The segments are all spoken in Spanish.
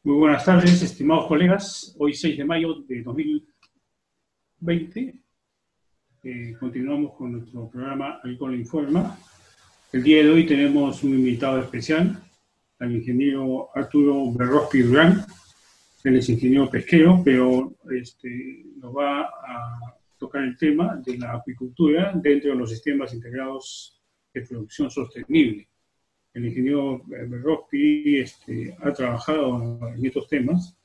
Muy buenas tardes, estimados colegas. Hoy 6 de mayo de 2020 continuamos con nuestro programa Agrícola Informa. El día de hoy tenemos un invitado especial, al ingeniero Arturo Berrospi Durán. Él es ingeniero pesquero, pero nos va a tocar el tema de la acuicultura dentro de los sistemas integrados de producción sostenible. El ingeniero Berrospi ha trabajado en estos temas,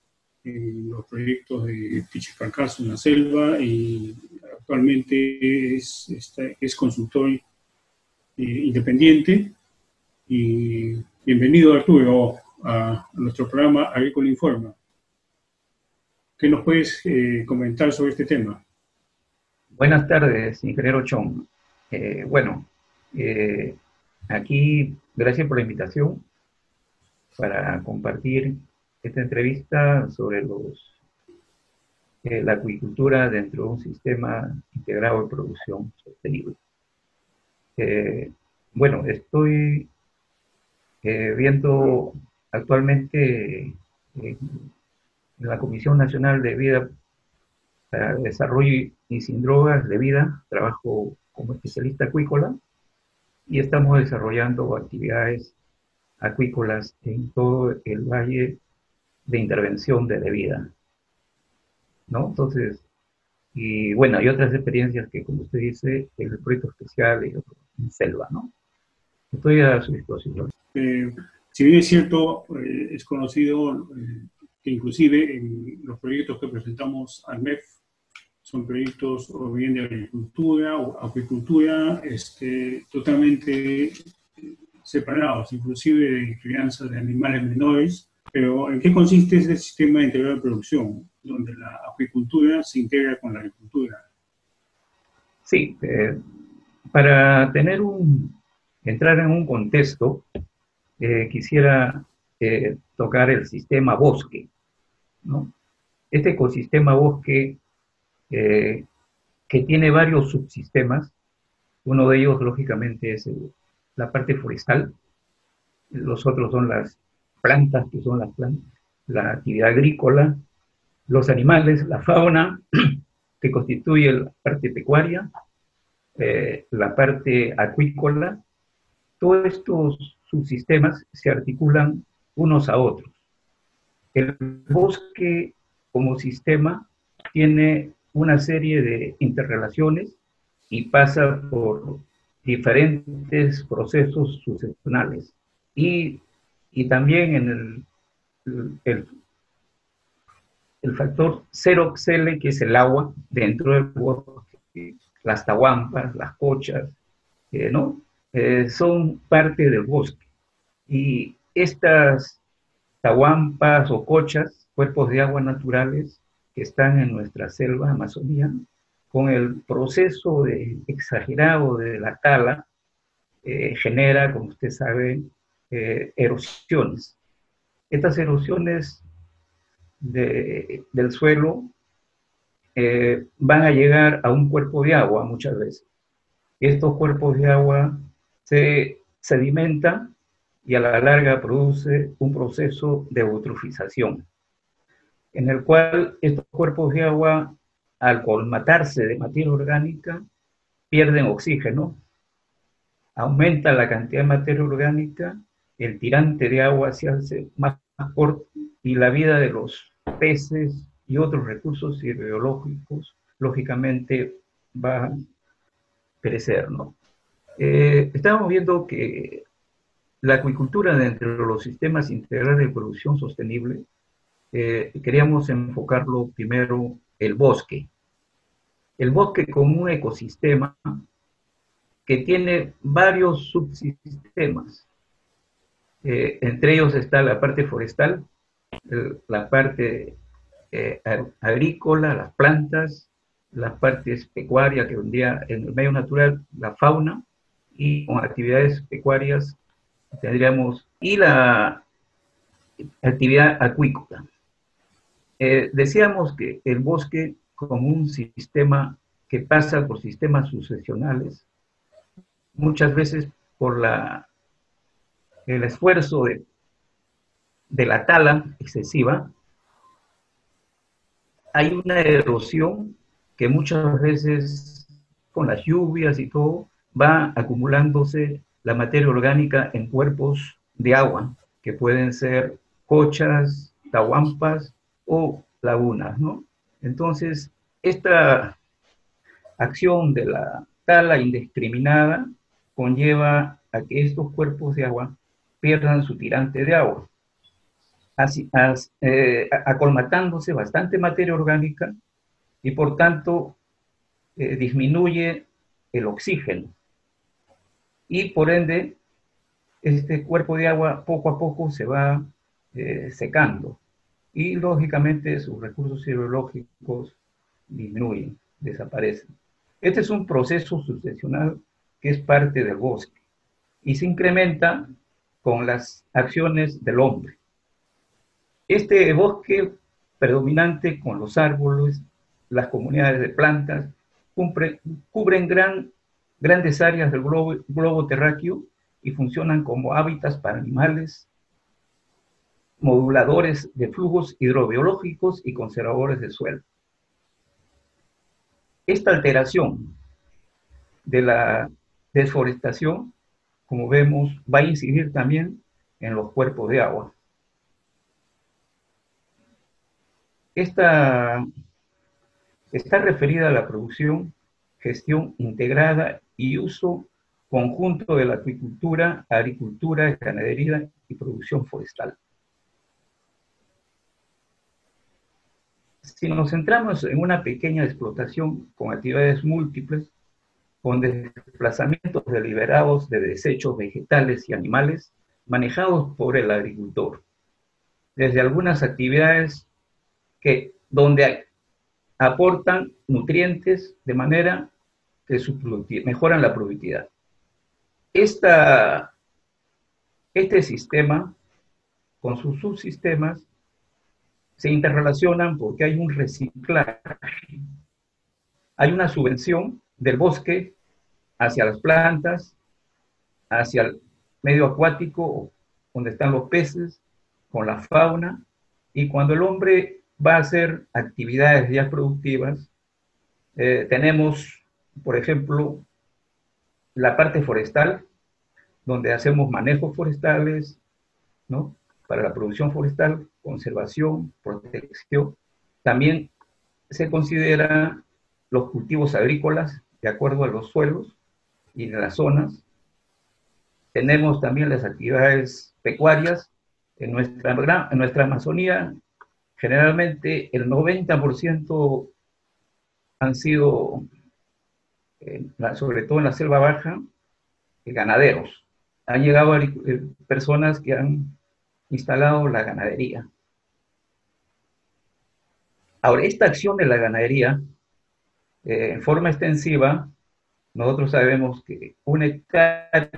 en los proyectos de Pichicacazo en la selva, y actualmente es consultor independiente. Y bienvenido, Arturo, a nuestro programa Agrícola Informa. ¿Qué nos puedes comentar sobre este tema? Buenas tardes, ingeniero Chong. Aquí, gracias por la invitación para compartir esta entrevista sobre la acuicultura dentro de un sistema integrado de producción sostenible. Estoy viendo actualmente en la Comisión Nacional de Vida para el Desarrollo y Sin Drogas de Vida, trabajo como especialista acuícola y estamos desarrollando actividades acuícolas en todo el valle de intervención de vida, ¿no? Entonces, y otras experiencias que, como usted dice, el proyecto especial en selva, ¿no? Estoy a su disposición. Si bien es cierto, es conocido que inclusive en los proyectos que presentamos al MEF son proyectos o bien de agricultura o acuicultura totalmente separados, inclusive de crianza de animales menores. Pero ¿en qué consiste ese sistema integrado de producción, donde la acuicultura se integra con la agricultura? Sí, para entrar en un contexto, quisiera tocar el sistema bosque, ¿no? Este ecosistema bosque que tiene varios subsistemas. Uno de ellos, lógicamente, es la parte forestal. Los otros son las plantas, que son la actividad agrícola, los animales, la fauna, que constituye la parte pecuaria, la parte acuícola. Todos estos subsistemas se articulan unos a otros. El bosque como sistema tiene una serie de interrelaciones y pasa por diferentes procesos sucesionales. Y también en el factor xeroxele, que es el agua dentro del bosque, las tahuampas, las cochas, ¿no? Son parte del bosque. Y estas tahuampas o cochas, cuerpos de agua naturales que están en nuestra selva amazonía, con el proceso exagerado de la tala, genera, como usted sabe, erosiones. Estas erosiones del suelo van a llegar a un cuerpo de agua muchas veces. Estos cuerpos de agua se sedimentan y a la larga produce un proceso de eutrofización, en el cual estos cuerpos de agua, al colmatarse de materia orgánica, pierden oxígeno, aumenta la cantidad de materia orgánica, el tirante de agua se hace más corto y la vida de los peces y otros recursos hidrológicos, lógicamente, va a crecer, ¿no? Estábamos viendo que la acuicultura dentro de los sistemas integrales de producción sostenible, queríamos enfocarlo primero el bosque. El bosque como un ecosistema que tiene varios subsistemas. Entre ellos está la parte forestal, la parte agrícola, las plantas, las partes pecuarias, que un día en el medio natural, la fauna, y con actividades pecuarias tendríamos, y la actividad acuícola. Decíamos que el bosque, como un sistema que pasa por sistemas sucesionales, muchas veces por el esfuerzo de la tala excesiva, hay una erosión que muchas veces con las lluvias y todo va acumulándose la materia orgánica en cuerpos de agua, que pueden ser cochas, tahuampas o lagunas, ¿no? Entonces, esta acción de la tala indiscriminada conlleva a que estos cuerpos de agua pierdan su tirante de agua, así, acolmatándose bastante materia orgánica y por tanto disminuye el oxígeno y por ende este cuerpo de agua poco a poco se va secando y lógicamente sus recursos hidrológicos disminuyen, desaparecen. Este es un proceso sucesional que es parte del bosque y se incrementa con las acciones del hombre. Este bosque predominante con los árboles, las comunidades de plantas, cubren grandes áreas del globo terráqueo y funcionan como hábitats para animales, moduladores de flujos hidrobiológicos y conservadores de suelo. Esta alteración de la deforestación, como vemos, va a incidir también en los cuerpos de agua. Esta está referida a la producción, gestión integrada y uso conjunto de la acuicultura, agricultura, ganadería y producción forestal. Si nos centramos en una pequeña explotación con actividades múltiples, con desplazamientos deliberados de desechos vegetales y animales manejados por el agricultor, desde algunas actividades donde aportan nutrientes de manera que mejoran la productividad. Este sistema, con sus subsistemas, se interrelacionan porque hay un reciclaje. Hay una subvención del bosque hacia las plantas, hacia el medio acuático, donde están los peces, con la fauna, y cuando el hombre va a hacer actividades ya productivas, tenemos, por ejemplo, la parte forestal, donde hacemos manejos forestales, ¿no? Para la producción forestal, conservación, protección. También se considera los cultivos agrícolas de acuerdo a los suelos y de las zonas. Tenemos también las actividades pecuarias. En nuestra Amazonía, generalmente el 90% han sido, sobre todo en la selva baja, ganaderos. Han llegado personas que han instalado la ganadería. Ahora, esta acción de la ganadería, en forma extensiva, nosotros sabemos que una hectárea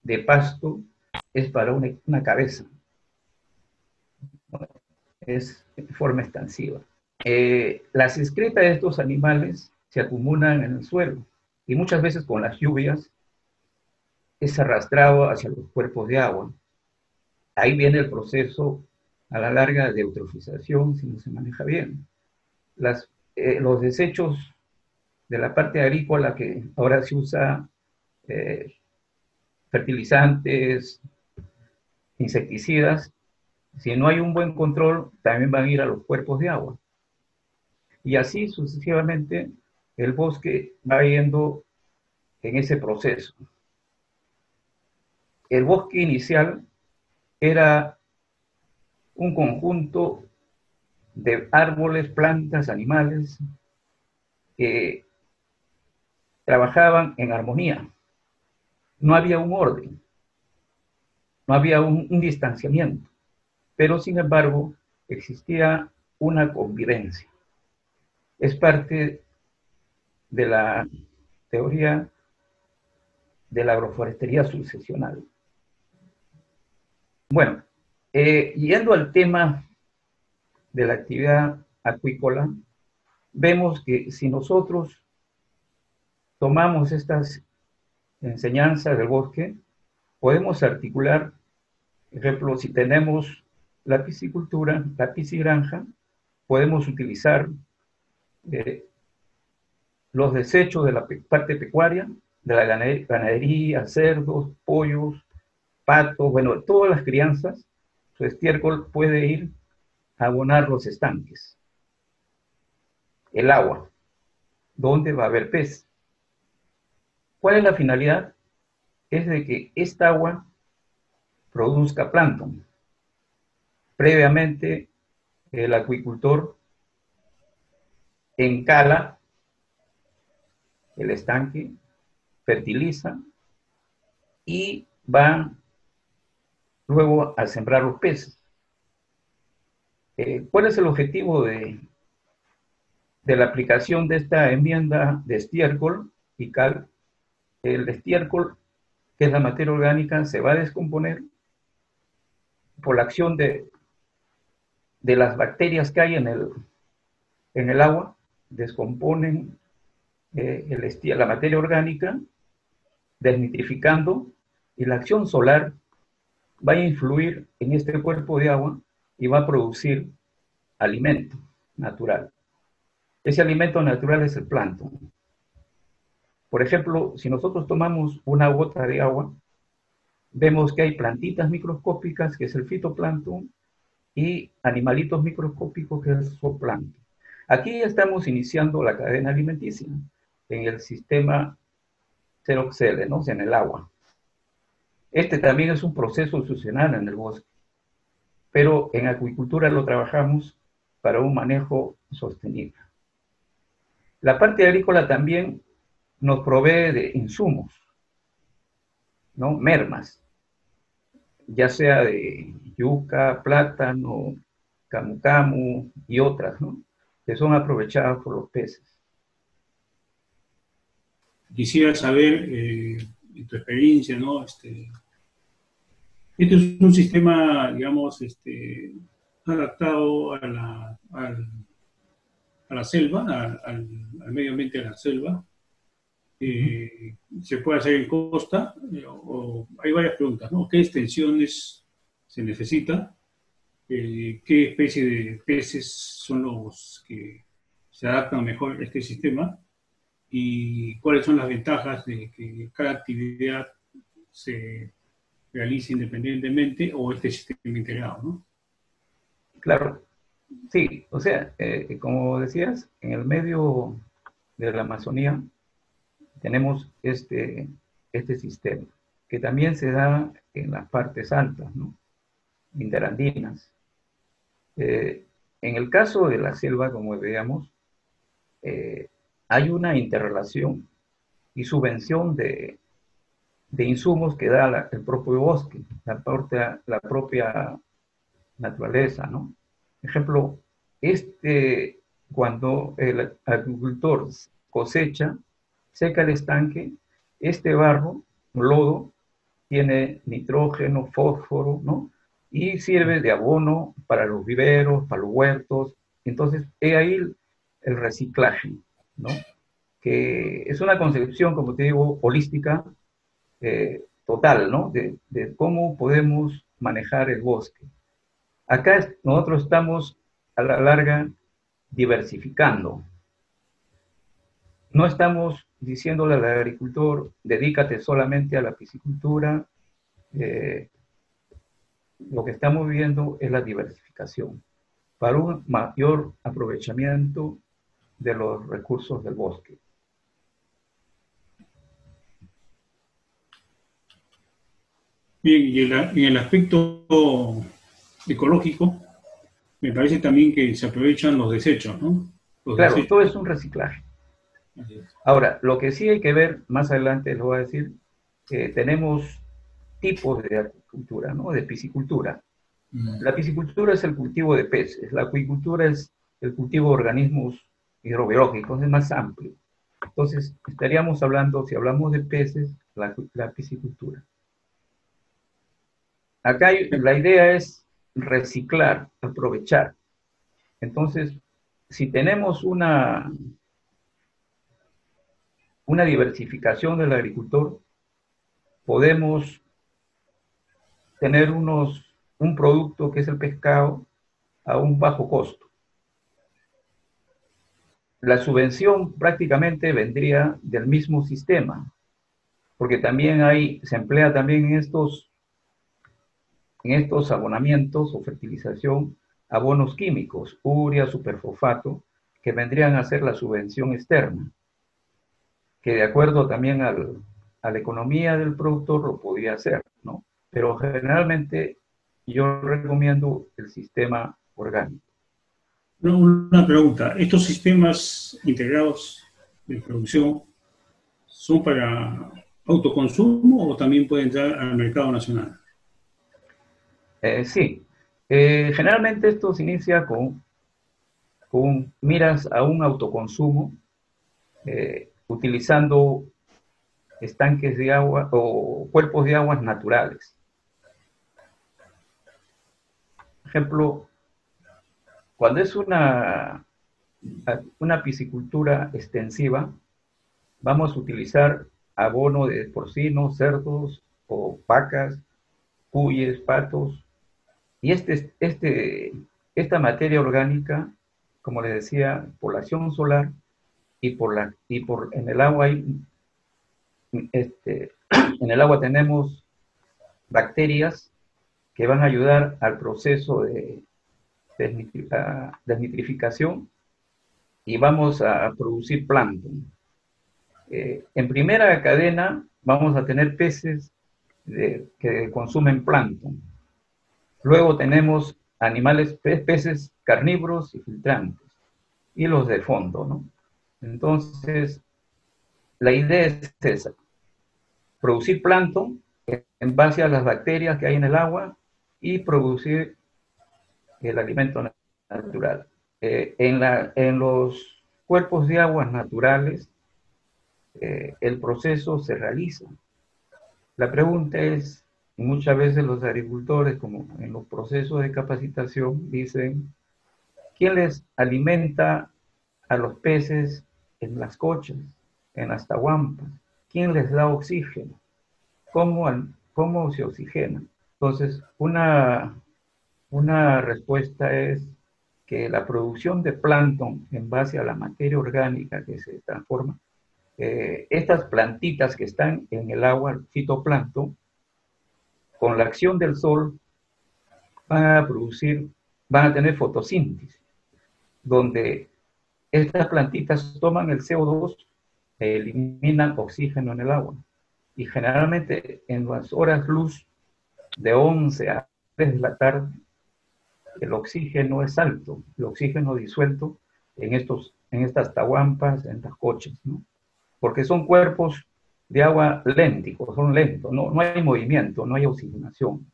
de pasto es para una cabeza. Es en forma extensiva. Las excretas de estos animales se acumulan en el suelo y muchas veces con las lluvias es arrastrado hacia los cuerpos de agua. Ahí viene el proceso a la larga de eutrofización si no se maneja bien. Los desechos de la parte agrícola que ahora se usa fertilizantes, insecticidas, si no hay un buen control, también van a ir a los cuerpos de agua. Y así sucesivamente el bosque va yendo en ese proceso. El bosque inicial era un conjunto de árboles, plantas, animales que trabajaban en armonía. No había un orden, no había un distanciamiento, pero sin embargo existía una convivencia. Es parte de la teoría de la agroforestería sucesional. Bueno, yendo al tema de la actividad acuícola, vemos que si nosotros tomamos estas enseñanzas del bosque, podemos articular Por ejemplo, si tenemos la piscicultura, la piscigranja, podemos utilizar los desechos de la parte pecuaria, de la ganadería, cerdos, pollos, patos, bueno, todas las crianzas, su estiércol puede ir a abonar los estanques. El agua, donde va a haber pez. ¿Cuál es la finalidad? Es de que esta agua produzca plancton. Previamente, el acuicultor encala el estanque, fertiliza y va luego a sembrar los peces. ¿Cuál es el objetivo de la aplicación de esta enmienda de estiércol y cal? El estiércol, que es la materia orgánica, se va a descomponer por la acción de las bacterias que hay en el agua, descomponen la materia orgánica, desnitrificando, y la acción solar va a influir en este cuerpo de agua y va a producir alimento natural. Ese alimento natural es el plancton. Por ejemplo, si nosotros tomamos una gota de agua, vemos que hay plantitas microscópicas, que es el fitoplancton, y animalitos microscópicos, que es el zooplancton. Aquí ya estamos iniciando la cadena alimenticia en el sistema xeroxele, ¿no? En el agua. Este también es un proceso succional en el bosque, pero en acuicultura lo trabajamos para un manejo sostenible. La parte agrícola también nos provee de insumos, ¿no? Mermas, ya sea de yuca, plátano, camu camu y otras, ¿no? Que son aprovechadas por los peces. Quisiera saber, en tu experiencia, ¿no? Este es un sistema, digamos, adaptado a la selva, al medio ambiente de la selva. Se puede hacer en costa, hay varias preguntas, ¿no? ¿Qué extensiones se necesita? ¿Qué especie de peces son los que se adaptan mejor a este sistema? ¿Y cuáles son las ventajas de que cada actividad se realice independientemente o este sistema integrado, ¿no? Claro, sí, o sea, como decías, en el medio de la Amazonía tenemos este sistema, que también se da en las partes altas, ¿no? Interandinas. En el caso de la selva, como veíamos, hay una interrelación y subvención de insumos que da el propio bosque, la propia naturaleza, ¿no? Ejemplo, cuando el agricultor cosecha, seca el estanque, este barro, lodo, tiene nitrógeno, fósforo, ¿no? Y sirve de abono para los viveros, para los huertos. Entonces, he ahí el reciclaje, ¿no? Que es una concepción, como te digo, holística, total, ¿no? De cómo podemos manejar el bosque. Acá nosotros estamos a la larga diversificando. No estamos diciéndole al agricultor, dedícate solamente a la piscicultura. Lo que estamos viendo es la diversificación para un mayor aprovechamiento de los recursos del bosque. Bien, y en el aspecto ecológico, me parece también que se aprovechan los desechos, ¿no? Los Claro, desechos. todo es un reciclaje. Ahora, lo que sí hay que ver, más adelante lo voy a decir, tenemos tipos de acuicultura, ¿no? De piscicultura. La piscicultura es el cultivo de peces, la acuicultura es el cultivo de organismos hidrobiológicos, es más amplio. Entonces, estaríamos hablando, si hablamos de peces, la piscicultura. Acá la idea es reciclar, aprovechar. Entonces, si tenemos una diversificación del agricultor, podemos tener un producto que es el pescado a un bajo costo. La subvención prácticamente vendría del mismo sistema, porque también se emplea también en estos abonamientos o fertilización abonos químicos, urea, superfosfato, que vendrían a ser la subvención externa, que de acuerdo también a la economía del productor lo podría hacer, ¿no? Pero generalmente yo recomiendo el sistema orgánico. Una pregunta, ¿estos sistemas integrados de producción son para autoconsumo o también pueden entrar al mercado nacional? Sí, generalmente esto se inicia con miras a un autoconsumo, utilizando estanques de agua o cuerpos de aguas naturales. Por ejemplo, cuando es una piscicultura extensiva, vamos a utilizar abono de porcinos, cerdos o vacas, cuyes, patos, y esta materia orgánica, como les decía, por la acción solar en el agua en el agua tenemos bacterias que van a ayudar al proceso de desnitrificación y vamos a producir plancton. En primera cadena vamos a tener peces que consumen plancton. Luego tenemos peces carnívoros y filtrantes, y los de fondo, ¿no? Entonces, la idea es esa, producir plancton en base a las bacterias que hay en el agua y producir el alimento natural. En los cuerpos de aguas naturales, el proceso se realiza. La pregunta es, muchas veces los agricultores, como en los procesos de capacitación, dicen, ¿quién les alimenta a los peces en las cochas, en las tahuampas? ¿Quién les da oxígeno? ¿Cómo se oxigena? Entonces, una respuesta es que la producción de plancton en base a la materia orgánica que se transforma, estas plantitas que están en el agua, fitoplancton, con la acción del sol van a tener fotosíntesis, donde estas plantitas toman el CO2 e eliminan oxígeno en el agua. Y generalmente en las horas luz de 11 a 3 de la tarde, el oxígeno es alto, el oxígeno disuelto en estas tahuampas, en estas cochas, ¿no? Porque son cuerpos de agua lénticos, son lentos, no hay movimiento, no hay oxigenación.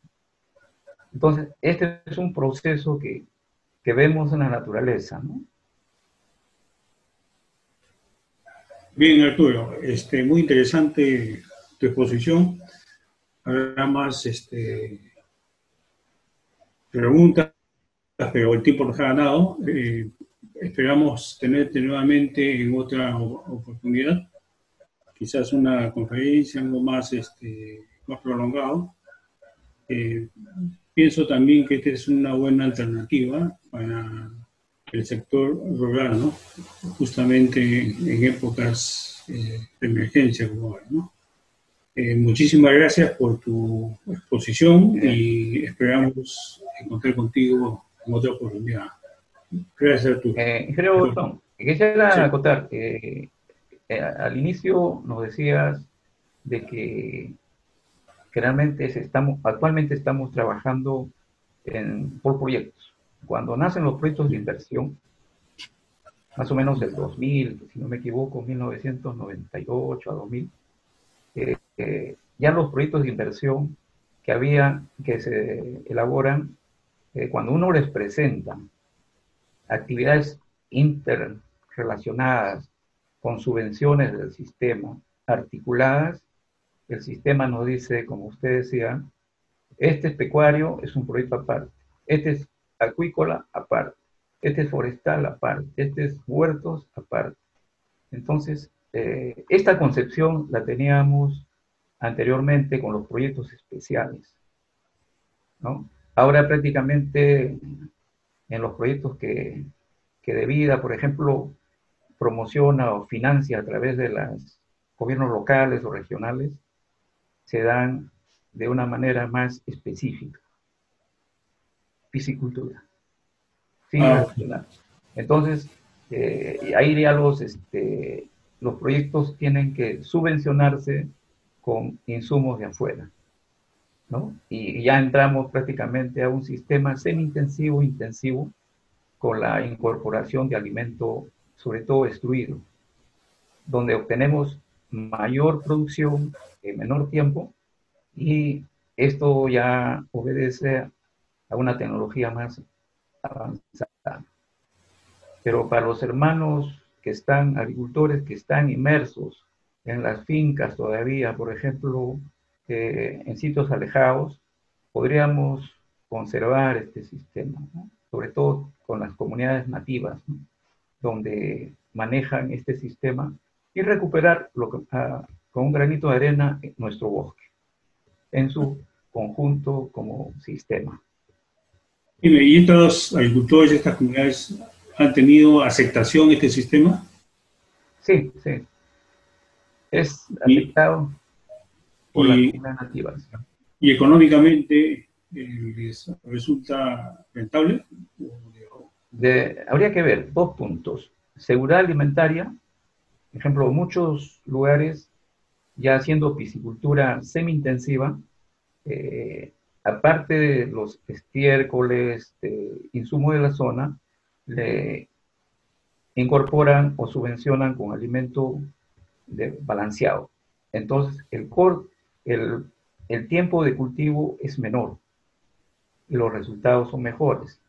Entonces, este es un proceso que vemos en la naturaleza, ¿no? Bien, Arturo, muy interesante tu exposición. Habrá más preguntas, pero el tiempo nos ha ganado. Esperamos tenerte nuevamente en otra oportunidad, quizás una conferencia, algo más, más prolongado. Pienso también que esta es una buena alternativa para el sector rural, ¿no? Justamente en épocas de emergencia global, ¿no? Muchísimas gracias por tu exposición y esperamos encontrar contigo en otra oportunidad. Gracias, Arturo. Creo, quisiera Sí. acotar que al inicio nos decías de que realmente actualmente estamos trabajando por proyectos. Cuando nacen los proyectos de inversión, más o menos del 2000, si no me equivoco, 1998 a 2000, ya los proyectos de inversión que se elaboran, cuando uno les presenta actividades interrelacionadas con subvenciones del sistema articuladas, el sistema nos dice, como usted decía, este es pecuario, es un proyecto aparte, este es acuícola aparte, este es forestal aparte, este es huertos aparte. Entonces, esta concepción la teníamos anteriormente con los proyectos especiales. ¿no? Ahora prácticamente en los proyectos que de vida, por ejemplo, promociona o financia a través de los gobiernos locales o regionales, se dan de una manera más específica. Piscicultura, fin Ah, nacional. Entonces, ahí ya los proyectos tienen que subvencionarse con insumos de afuera, ¿no? Y ya entramos prácticamente a un sistema semi-intensivo, intensivo, con la incorporación de alimento, sobre todo extruido, donde obtenemos mayor producción en menor tiempo y esto ya obedece a una tecnología más avanzada. Pero para los hermanos que están, agricultores que están inmersos en las fincas todavía, por ejemplo, en sitios alejados, podríamos conservar este sistema, ¿no? Sobre todo con las comunidades nativas, ¿no? Donde manejan este sistema y recuperar con un granito de arena nuestro bosque en su conjunto como sistema. dime, ¿y estos agricultores, estas comunidades han tenido aceptación a este sistema? Sí, sí, es Y, aceptado por las y, comunidades nativas. y económicamente les resulta rentable? Habría que ver dos puntos. Seguridad alimentaria, por ejemplo, muchos lugares ya haciendo piscicultura semi-intensiva, eh, aparte de los estiércoles, insumos de la zona, le incorporan o subvencionan con alimento balanceado. Entonces, el, el tiempo de cultivo es menor y los resultados son mejores.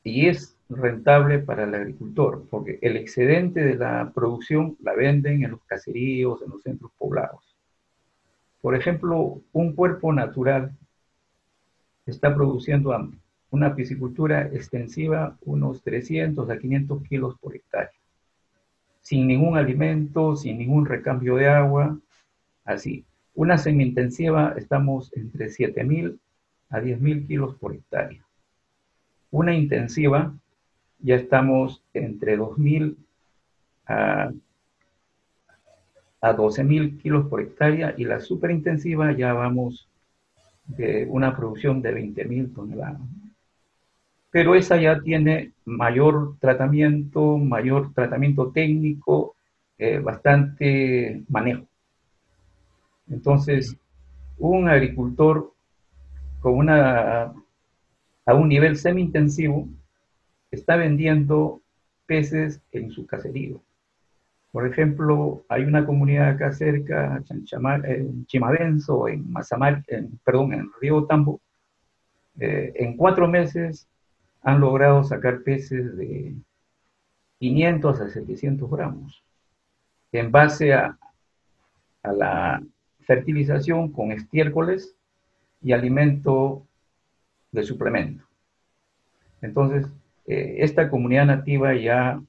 Y es rentable para el agricultor, porque el excedente de la producción la venden en los caseríos, en los centros poblados. Por ejemplo, un cuerpo natural está produciendo una piscicultura extensiva unos 300 a 500 kilos por hectárea, sin ningún alimento, sin ningún recambio de agua, así. Una semi-intensiva estamos entre 7.000 a 10.000 kilos por hectárea. Una intensiva ya estamos entre 2.000 a, a 12.000 kilos por hectárea y la superintensiva ya vamos de una producción de 20.000 toneladas. Pero esa ya tiene mayor tratamiento técnico, bastante manejo. Entonces, un agricultor con a un nivel semi-intensivo está vendiendo peces en su caserío. Por ejemplo, hay una comunidad acá cerca, en Chimabenzo, en Mazamar, perdón, en Río Tambo. En 4 meses han logrado sacar peces de 500 a 700 gramos en base a la fertilización con estiércoles y alimento de suplemento. Entonces, esta comunidad nativa ya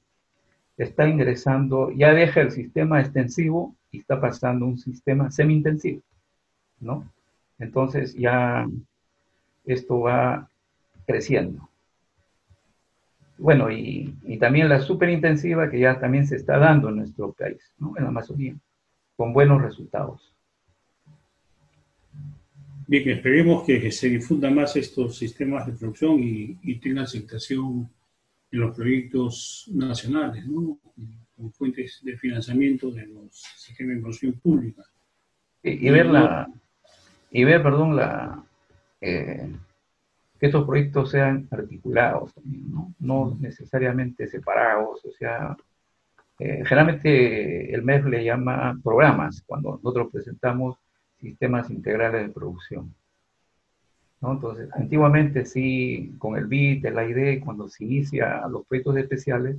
está ingresando, ya deja el sistema extensivo y está pasando a un sistema semi-intensivo, ¿no? Entonces ya esto va creciendo. Bueno, y también la superintensiva que ya también se está dando en nuestro país, ¿no? En la Amazonía, con buenos resultados. Bien, esperemos que se difundan más estos sistemas de producción y tengan aceptación en los proyectos nacionales, ¿no? Con fuentes de financiamiento de los sistemas de inversión pública. Y Y ver, no, perdón, que estos proyectos sean articulados también, ¿no? No necesariamente separados, o sea, generalmente el MEF le llama programas cuando nosotros presentamos sistemas integrales de producción, ¿no? Entonces, antiguamente sí, con el BIT, el AID, cuando se inicia los proyectos especiales,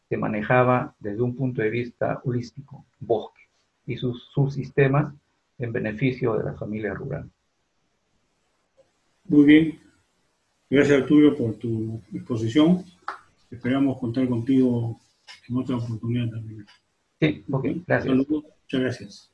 se manejaba desde un punto de vista holístico, bosque, y sus subsistemas en beneficio de la familia rural. muy bien. Gracias, Arturo, por tu exposición. Esperamos contar contigo en otra oportunidad también. Sí, ok, gracias. Saludos, muchas gracias.